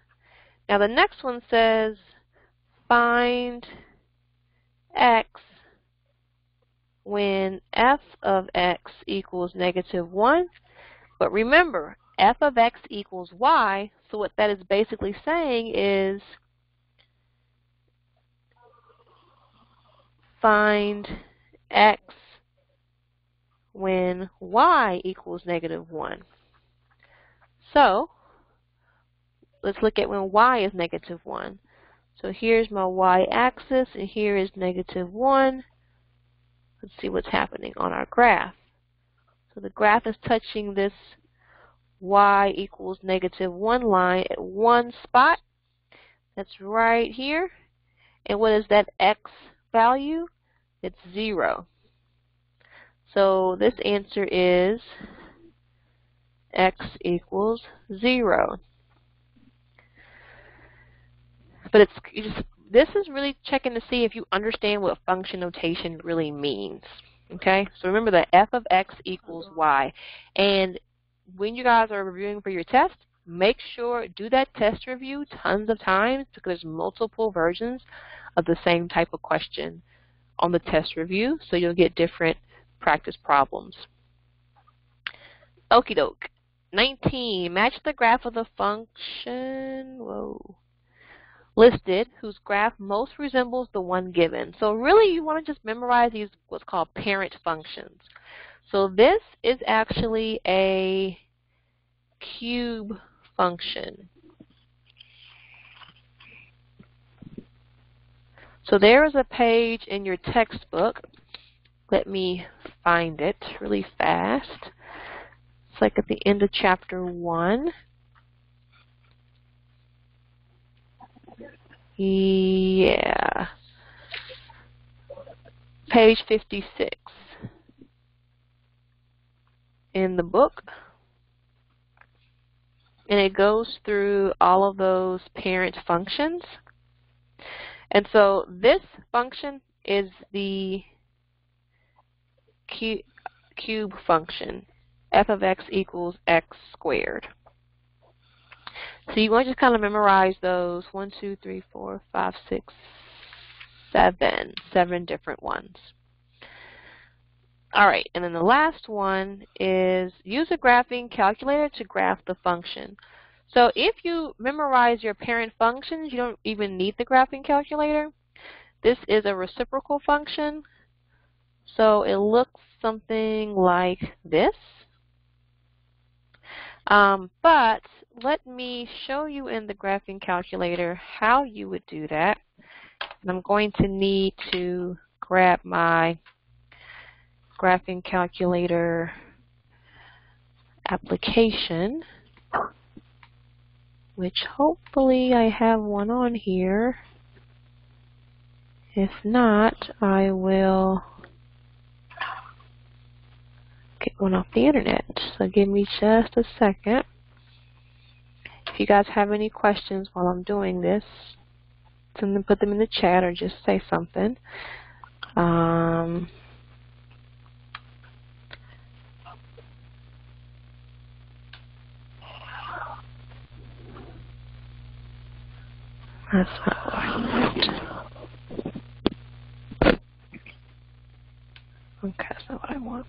Now the next one says find x when f of x equals -1. But remember, f of x equals y, so what that is basically saying is find x when y equals -1. So let's look at when y is -1. So here's my y-axis, and here is -1. Let's see what's happening on our graph. So the graph is touching this y equals -1 line at one spot. That's right here. And what is that x value? It's 0. So this answer is x equals 0. But this is really checking to see if you understand what function notation really means. Okay, so remember that f of x equals y. And when you guys are reviewing for your test, make sure do that test review tons of times, because there's multiple versions of the same type of question on the test review, so you'll get different practice problems. Okie doke. 19. Match the graph of the function listed whose graph most resembles the one given. So really you want to just memorize these what's called parent functions. So this is actually a cube function. So there is a page in your textbook. Let me find it really fast. It's like at the end of chapter 1. Yeah. Page 56 in the book. And it goes through all of those parent functions. And so this function is the cube function. F of x equals x squared. So you want to just kind of memorize those 1, 2, 3, 4, 5, 6, 7 different ones. All right, and then the last one is use a graphing calculator to graph the function. So if you memorize your parent functions, you don't even need the graphing calculator. This is a reciprocal function. So it looks something like this. But let me show you in the graphing calculator how you would do that. And I'm going to need to grab my graphing calculator application, which hopefully I have one on here. If not, I will get one off the internet. So give me just a second. If you guys have any questions while I'm doing this, put them in the chat or just say something. That's not what I want. Okay, that's not what I want.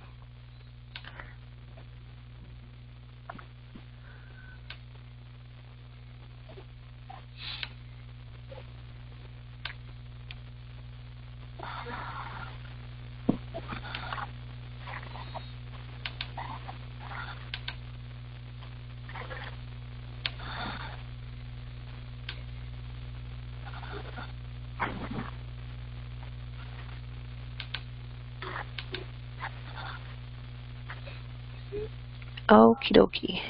Okie dokie.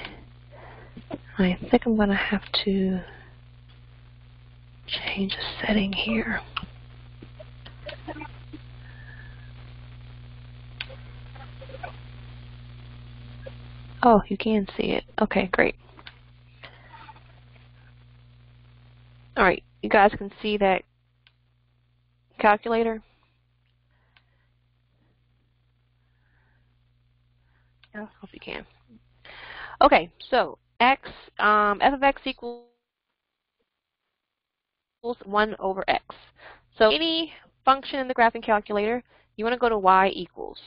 I think I'm going to have to change a setting here. Oh, you can see it. Okay, great. All right, you guys can see that calculator? I hope you can. Okay, so f of x equals 1 over x. So any function in the graphing calculator you want to go to y equals.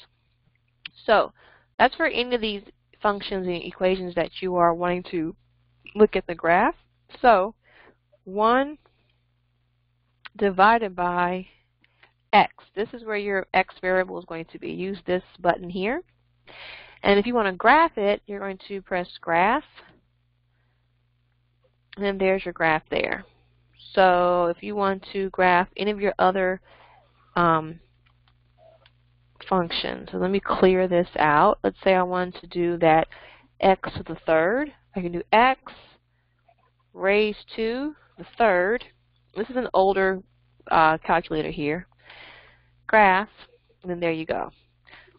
So that's for any of these functions and equations that you are wanting to look at the graph. So 1 divided by x. This is where your x variable is going to be. Use this button here. And if you want to graph it, you're going to press graph. And then there's your graph there. So if you want to graph any of your other functions, so let me clear this out. Let's say I want to do that x to the third. I can do x raised to the third. This is an older calculator here. Graph, and then there you go.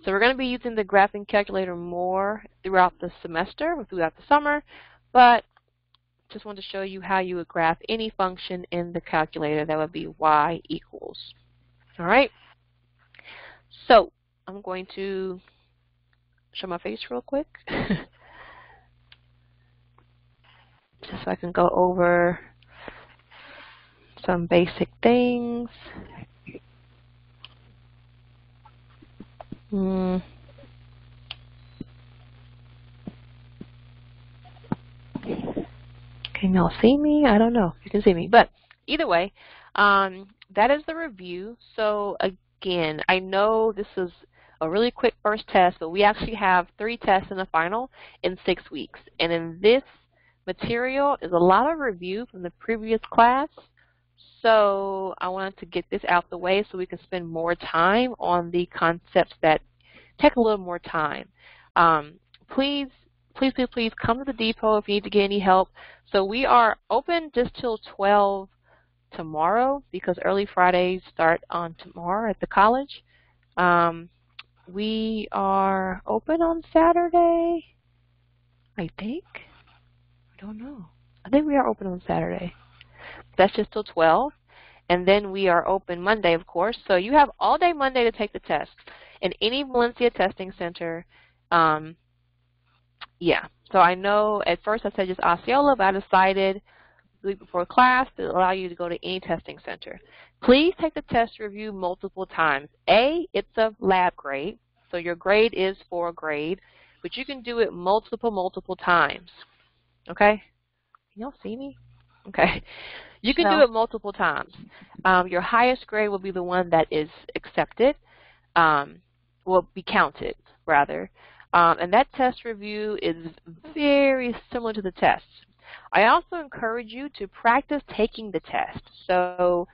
So we're going to be using the graphing calculator more throughout the semester or throughout the summer, but just wanted to show you how you would graph any function in the calculator. That would be y equals. All right. So I'm going to show my face real quick, just so I can go over some basic things. Can y'all see me? I don't know if you can see me, but either way, that is the review. So again, I know this is a really quick first test, but we actually have 3 tests in the final in 6 weeks. And in this material is a lot of review from the previous class. So I wanted to get this out the way so we can spend more time on the concepts that take a little more time. Please come to the depot if you need to get any help. So we are open just till 12 tomorrow because early Fridays start on tomorrow at the college. We are open on Saturday, I think. I don't know. I think we are open on Saturday. That's just till 12. And then we are open Monday, of course. So you have all day Monday to take the test in any Valencia testing center. Yeah. So I know at first I said just Osceola, but I decided the week before class to allow you to go to any testing center. Please take the test review multiple times. It's a lab grade, so your grade is for a grade, but you can do it multiple times. Okay? Can y'all see me? Okay. You can do it multiple times. Your highest grade will be the one that is accepted, will be counted, rather. And that test review is very similar to the tests. I also encourage you to practice taking the test. So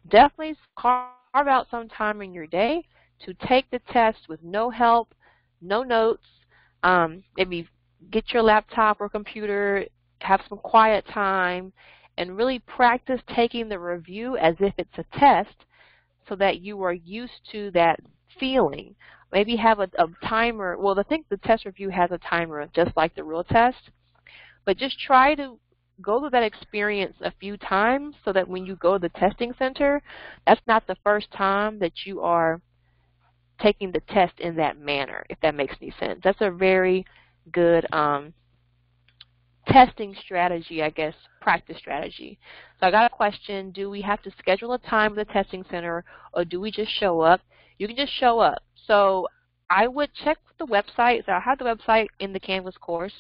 definitely carve out some time in your day to take the test with no help, no notes. Maybe get your laptop or computer, have some quiet time, and really practice taking the review as if it's a test so that you are used to that feeling. Maybe have a timer. Well, I think the test review has a timer just like the real test. But just try to go through that experience a few times so that when you go to the testing center, that's not the first time that you are taking the test in that manner, if that makes any sense. That's a very good testing strategy, I guess, practice strategy. So I got a question, do we have to schedule a time at the testing center or do we just show up? You can just show up. So I would check the website. So I have the website in the Canvas course.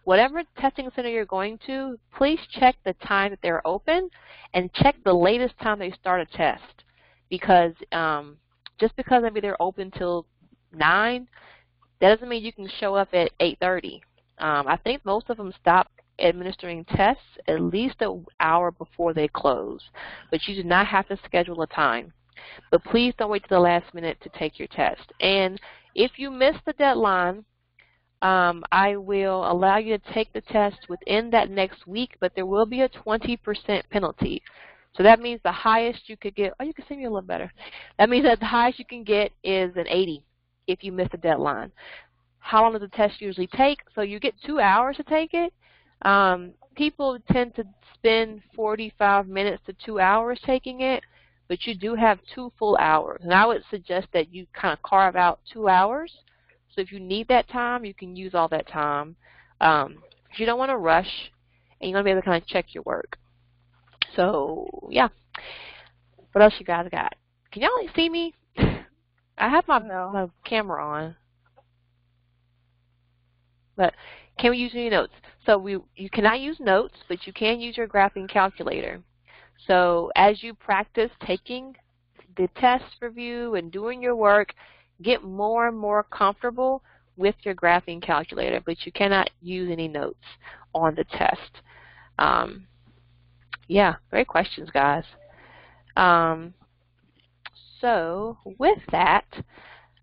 Whatever testing center you're going to, please check the time that they're open and check the latest time they start a test. Because just because maybe they're open till 9, that doesn't mean you can show up at 8:30. I think most of them stop administering tests at least an hour before they close. But you do not have to schedule a time. But please don't wait to the last minute to take your test. And if you miss the deadline, I will allow you to take the test within that next week, but there will be a 20% penalty. So that means the highest you could get, oh, you can see me a little better. That means that the highest you can get is an 80 if you miss the deadline. How long does the test usually take? So you get 2 hours to take it. People tend to spend 45 minutes to 2 hours taking it, but you do have 2 full hours. And I would suggest that you kind of carve out 2 hours. So if you need that time, you can use all that time. If you don't want to rush, and you want to be able to kind of check your work. So, yeah. What else you guys got? Can y'all see me? I have my No. camera on. But can we use any notes? So you cannot use notes, but you can use your graphing calculator. So as you practice taking the test review and doing your work, get more and more comfortable with your graphing calculator, but you cannot use any notes on the test. Yeah, great questions, guys. So with that,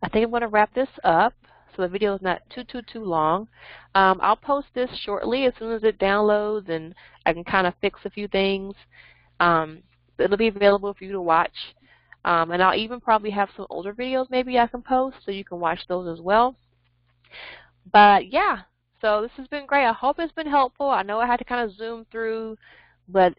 I think I'm going to wrap this up so the video is not too long. I'll post this shortly as soon as it downloads and I can kind of fix a few things. It'll be available for you to watch. And I'll even probably have some older videos maybe I can post so you can watch those as well. But yeah, so this has been great. I hope it's been helpful. I know I had to kind of zoom through, but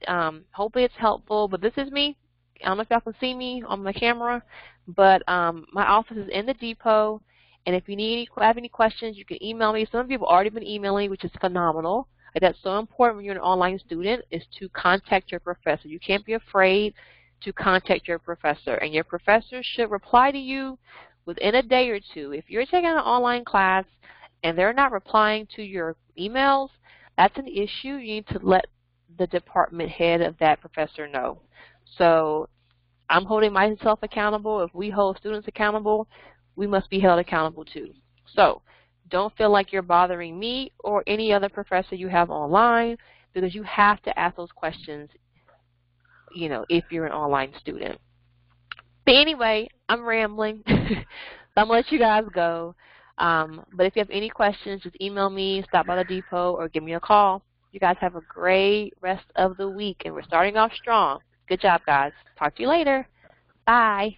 hopefully it's helpful. But this is me. I don't know if y'all can see me on my camera, but my office is in the depot. And if you have any questions, you can email me. Some of you have already been emailing, which is phenomenal. That's so important when you're an online student, is to contact your professor. You can't be afraid to contact your professor. And your professor should reply to you within a day or two. If you're taking an online class and they're not replying to your emails, that's an issue. You need to let the department head of that professor know. So I'm holding myself accountable. If we hold students accountable, we must be held accountable too. So don't feel like you're bothering me or any other professor you have online, because you have to ask those questions, you know, if you're an online student. But anyway, I'm rambling. So I'm going to let you guys go. But if you have any questions, just email me, stop by the depot, or give me a call. You guys have a great rest of the week, and we're starting off strong. Good job, guys. Talk to you later. Bye.